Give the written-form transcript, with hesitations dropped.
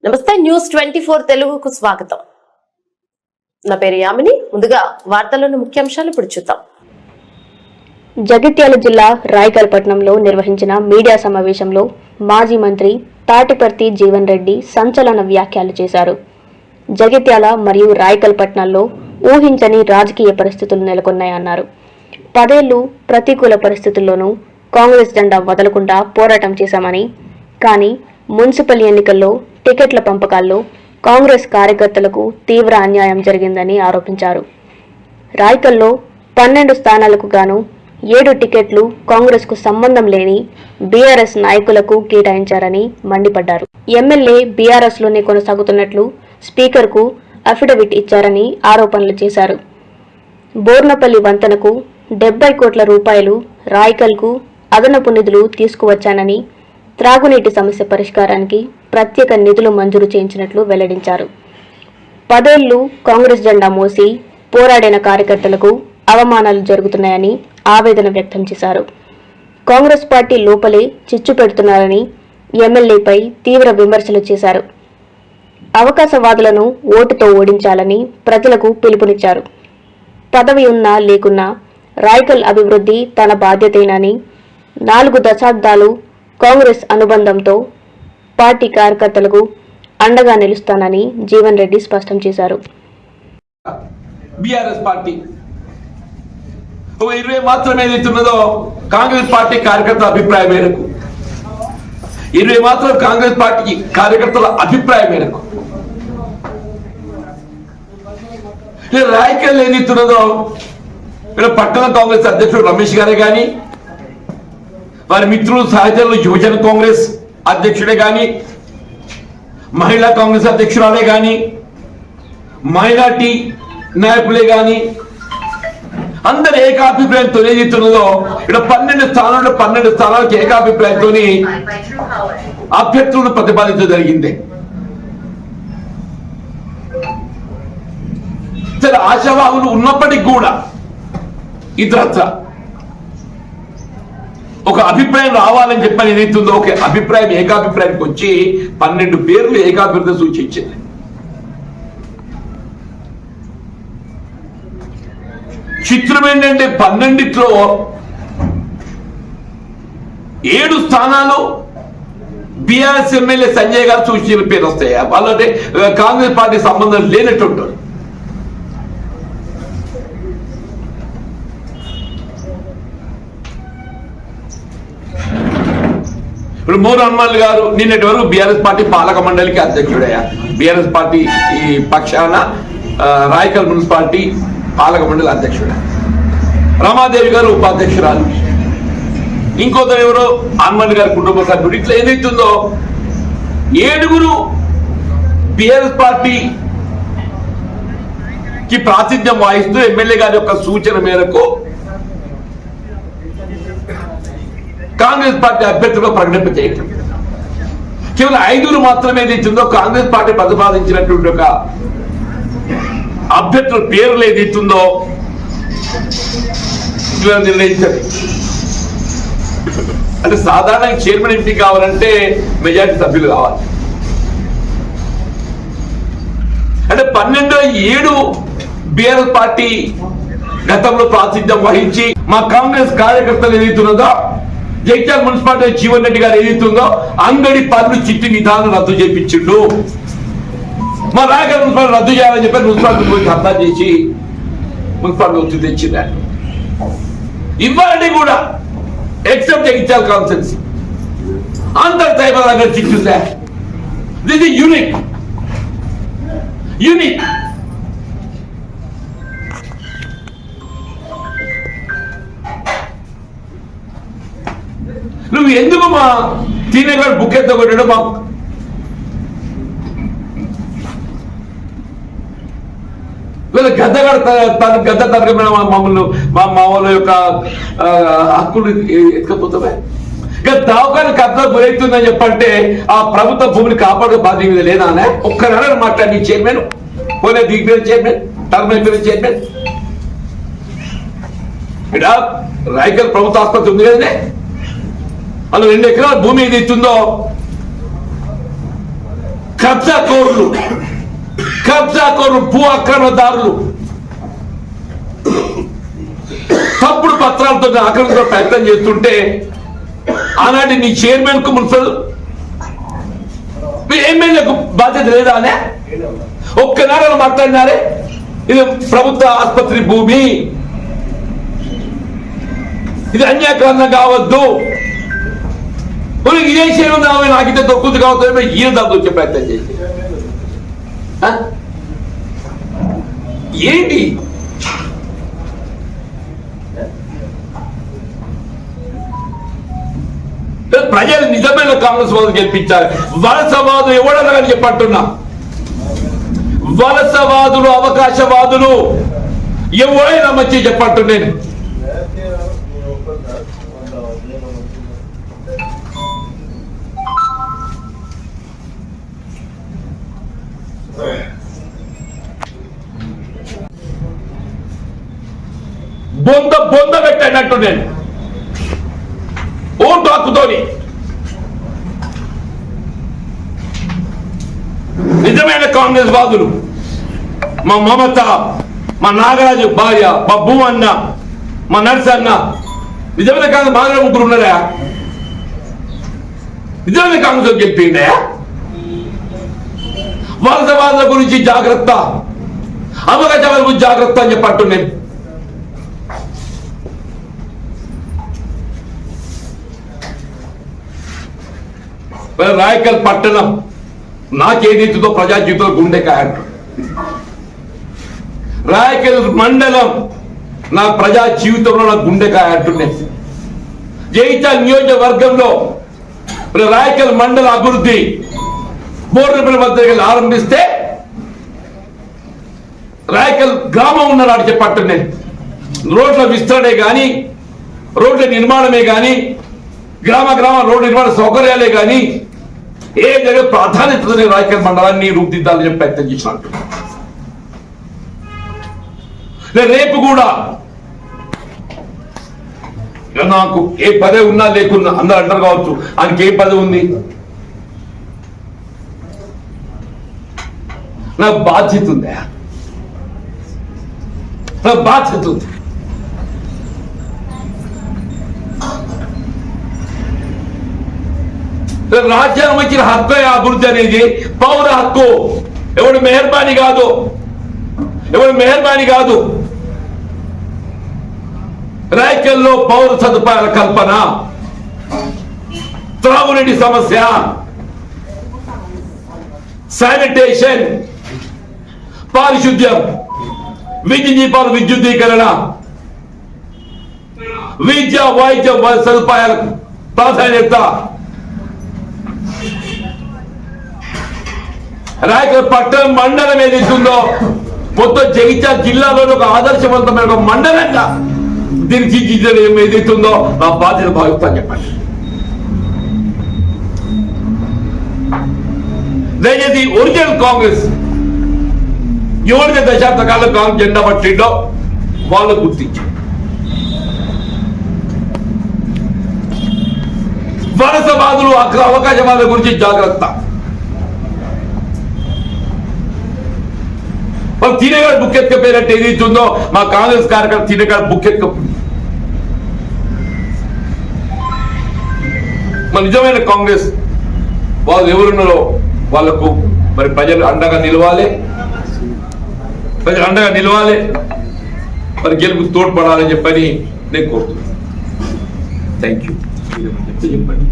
నమస్తే న్యూస్ 24 తెలుగుకు స్వాగతం. నా పేరు యామిని. ముందుగా వార్తల్లోని ముఖ్యాంశాలు ఇప్పుడు చూద్దాం. జగిత్యాల జిల్లా రాయకల్పట్నంలో నిర్వహించిన మీడియా సమావేశంలో మాజీ మంత్రి తాటిపర్తి జీవన్ రెడ్డి సంచలన వ్యాఖ్యలు చేశారు. జగిత్యాల మరియు రాయకల్పట్నంలో ఊహించని రాజకీయ పరిస్థితులు నెలకొన్నాయన్నారు. 10 ఏళ్లు ప్రతికూల పరిస్థితుల్లోనూ కాంగ్రెస్ జెండా వదలకుండా పోరాటం చేశామని, కానీ మున్సిపల్ ఎన్నికల్లో టికెట్ల పంపకాల్లో కాంగ్రెస్ కార్యకర్తలకు తీవ్ర అన్యాయం జరిగిందని ఆరోపించారు. రాయకల్లో 12 స్థానాలకు గాను 7 టికెట్లు కాంగ్రెస్కు సంబంధం లేని బీఆర్ఎస్ నాయకులకు కేటాయించారని మండిపడ్డారు. ఎమ్మెల్యే బీఆర్ఎస్లోనే కొనసాగుతున్నట్లు స్పీకర్కు అఫిడవిట్ ఇచ్చారని ఆరోపణలు చేశారు. బోర్నపల్లి వంతెనకు 70 కోట్ల రూపాయలు రాయకల్కు అదనపు నిధులు తీసుకువచ్చానని, త్రాగునీటి సమస్య పరిష్కారానికి ప్రత్యేక నిధులు మంజూరు చేయించినట్లు వెల్లడించారు. 10 ఏళ్లు కాంగ్రెస్ జెండా మోసి పోరాడిన కార్యకర్తలకు అవమానాలు జరుగుతున్నాయని ఆవేదన వ్యక్తం చేశారు. కాంగ్రెస్ పార్టీ లోపలే చిచ్చు పెడుతున్నారని ఎమ్మెల్యేపై తీవ్ర విమర్శలు చేశారు. అవకాశవాదులను ఓటుతో ఓడించాలని ప్రజలకు పిలుపునిచ్చారు. పదవి ఉన్నా లేకున్నా రాయకల్ అభివృద్ధి తన బాధ్యతేనని, 4 దశాబ్దాలు కాంగ్రెస్ అనుబంధంతో పార్టీ కార్యకర్తలకు అండగా నిలుస్తానని జీవన్ రెడ్డి స్పష్టం చేశారు. బీఆర్ఎస్ పార్టీ 20 మాత్రమే ఏదైతున్నదో కాంగ్రెస్ పార్టీ కార్యకర్తల అభిప్రాయం మేరకు 20 మాత్రం కాంగ్రెస్ పార్టీ కార్యకర్తల అభిప్రాయం మేరకు రాయకల్ ఏదైతున్నదో పట్టణ కాంగ్రెస్ అధ్యక్షుడు రమేష్ గారే కానీ, వారి మిత్రులు సహచరులు యువజన కాంగ్రెస్ అధ్యక్షుడే కానీ, మహిళా కాంగ్రెస్ అధ్యక్షురాలే కానీ, మైనార్టీ నాయకులే కానీ అందరు ఏకాభిప్రాయంతో ఏదైతున్నదో ఇక్కడ 12 స్థానాలకు ఏకాభిప్రాయంతో అభ్యర్థులను ప్రతిపాదించడం జరిగింది. సరే, ఆశావాహులు ఉన్నప్పటికీ కూడా ఇతరత్ర ఒక అభిప్రాయం రావాలని చెప్పని ఏదైతుందో ఒక అభిప్రాయం ఏకాభిప్రాయానికి వచ్చి 12 పేర్లు ఏకాభిప్రాయం సూచించింది. చిత్రం ఏంటంటే 12లో 7 స్థానాలు బీఆర్ఎస్ ఎమ్మెల్యే సంజయ్ గారు సూచించిన పేరు వస్తాయి. వాళ్ళంటే కాంగ్రెస్ పార్టీ సంబంధం లేనట్టుంటారు. ఇప్పుడు మోర్ హనుమాన్ గారు నిన్నటి వరకు బీఆర్ఎస్ పార్టీ పాలక మండలికి అధ్యక్షుడయ్యా. బీఆర్ఎస్ పార్టీ ఈ పక్షాన రాయకల్ మున్సిపాలిటీ పాలక మండలి అధ్యక్షుడు. రమాదేవి గారు ఉపాధ్యక్షురాలు. ఇంకొకరు ఎవరో హనుమాన్ గారి కుటుంబ సభ్యుడు. ఇట్లా ఏదైతుందో 7 బీఆర్ఎస్ పార్టీకి ప్రాతినిధ్యం వహిస్తూ ఎమ్మెల్యే గారి యొక్క సూచన మేరకు కాంగ్రెస్ పార్టీ అభ్యర్థులు ప్రకటింప చేయటం. కేవలం 5 మాత్రమే ఏదైతుందో కాంగ్రెస్ పార్టీ ప్రతిపాదించినటువంటి ఒక అభ్యర్థుల పేర్లు ఏదైతుందో నిర్ణయించారు. అంటే సాధారణంగా చైర్మన్ ఎంపీ కావాలంటే మెజారిటీ సభ్యులు కావాలి. అంటే 12-7 బీఆర్ఎస్ పార్టీ గతంలో ప్రాతినిధ్యం వహించి మా కాంగ్రెస్ కార్యకర్తలు ఏదైతున్నదో జగిత్యాల మున్సిపాలిటీ జీవన్ రెడ్డి గారు ఏదైతుందో అంగడి పన్ను చిట్టి విధానం రద్దు చేయించిండు. మా రాయకల్ మున్సిపాలిటీ రద్దు చేయాలని చెప్పి మున్సిపాలిటీ పోయి ధర్నా చేసి మున్సిపాలిటీ వచ్చి తెచ్చింది. ఇవ్వాలని కూడా ఎక్సెప్ట్ జగిత్యాల కాన్స్టిట్యున్సీ అందరు సైబర్ దగ్గర చిట్టిందా. This is unique. నువ్వు ఎందుకు మా తినేగాడు బుక్ ఎత్త కొట్టాడు? మా గద్ద తరగమైన మమ్మల్ని మా వాళ్ళ యొక్క హక్కులు ఎత్తుకపోతామే. దవాఖాన కథ గురవుతుందని చెప్పంటే ఆ ప్రభుత్వ భూమిని కాపాడే బాధ్యత మీద లేదా అనే ఒక్కనాడు మాట్లాడి చైర్మన్ పోలే దిగ్గిన చైర్మన్ టర్మ్ అయిపోయిన చైర్మన్ ఇక్కడ రాయకల్ ప్రభుత్వ ఆసుపత్రి ఉంది కదనే, అందులో 2 ఎకరాల భూమి ఏది ఇస్తుందో కబ్జాకోర్లు భూ ఆక్రమణదారులు తప్పుడు పత్రాలతో ఆక్రమణ ప్రయత్నం చేస్తుంటే ఆనాటి నీ చైర్మన్ కు మున్సిపల్ ఎమ్మెల్యేకు బాధ్యత లేదా అనే ఒక్కనాడు మాట్లాడినారే ఇది ప్రభుత్వ ఆసుపత్రి భూమి, ఇది అన్యాయకరణ కావద్దు, ఇదే చేయడం నాకైతే దొరుకుతుంది కావద్దు ఈయన దాంతో వచ్చే ప్రయత్నం చేసి ఏంటి ప్రజలు నిజమైన కాంగ్రెస్ వాళ్ళు గెలిపించాలి. వలసవాదు ఎవడన్నా చెప్పంటున్నా, వలసవాదులు అవకాశవాదులు ఎవరైనా మంచి చెప్పట్టు నేను బొంద పెట్టినట్టు నేను ఓటు హక్కుతోని నిజమైన కాంగ్రెస్ వాదులు మా మమత, మా నాగరాజు భార్య, మా భూమన్న, మా నర్సన్న, నిజమైన కాంగ్రెస్ బాగా ముగ్గురు ఉన్నారా? నిజమైన కాంగ్రెస్ గెలిపిండే. వలసవాదుల గురించి జాగ్రత్త, అవకాశాల గురించి జాగ్రత్త అని చెప్పట్టు నేను రాయకల్ పట్టణం నాకేదైతుందో ప్రజా జీవితంలో గుండెకాయ అంటారు. రాయకల్ మండలం నా ప్రజా జీవితంలో నా గుండెకాయ అంటున్నాయి. జగిత్యాల నియోజకవర్గంలో రాయకల్ మండల అభివృద్ధి బోర్డుపల్లి మధ్య ఆరంభిస్తే రాయకల్ గ్రామం ఉన్నాడు చెప్పట్టున్నాయి. రోడ్ల విస్తరణే కానీ, రోడ్ల నిర్మాణమే కానీ, గ్రామ రోడ్డు నిర్మాణ సౌకర్యాలే కానీ ఏ దగ్గర ప్రాధాన్యత రాయకల్ మండలాన్ని రూపుదిద్దాలని చెప్పి ప్రయత్నం చేసినట్టు. రేపు కూడా నాకు ఏ పదవి ఉన్నా లేకున్నా అందరూ అంటారు కావచ్చు, ఆయనకి ఏ పదవి ఉంది, నాకు బాధ్యత ఉందా? నాకు బాధ్యత ఉంది. రాజ్యాంగం ఇచ్చిన హక్కు అభివృద్ధి అనేది పౌర హక్కు. ఎవడు మెహర్బానీ కాదు. రాయకల్లో పౌర సదుపాయాల కల్పన, త్రాగునీటి సమస్య, శానిటేషన్, పారిశుద్ధ్యం, విద్యుత్ దీపాల విద్యుద్దీకరణ, విద్య వైద్య సదుపాయాలకు ప్రాధాన్యత. రాయకల్ పట్టణం మండలం ఏదైతుందో మొత్తం జగిత్యాల జిల్లాలోని ఒక ఆదర్శవంతమైన ఒక మండలంగా దీన్ని తీర్చిదిద్దడం ఏదైతుందో నా బాధ్యత భావిస్తాను చెప్పండి. దయచేసి ఒరిజినల్ కాంగ్రెస్ ఎవరిని దశాబ్ద కాలం కాంగ్రెస్ జెండా పట్టిండో వాళ్ళు గుర్తించారు. వలసవాదులు అవకాశవాదుల గురించి జాగ్రత్త. తినేగాడు బుక్కెత్క పేరంటే ఏదైతుందో మా కాంగ్రెస్ కార్యకర్త తినేగాడు బుక్కెత్క. మన నిజమైన కాంగ్రెస్ వాళ్ళు ఎవరున్నారో వాళ్లకు మరి ప్రజలు అండగా నిలవాలి, మరి గెలుపు తోడ్పడాలని చెప్పని నేను కోరుతున్నాను. Thank you. చెప్పండి.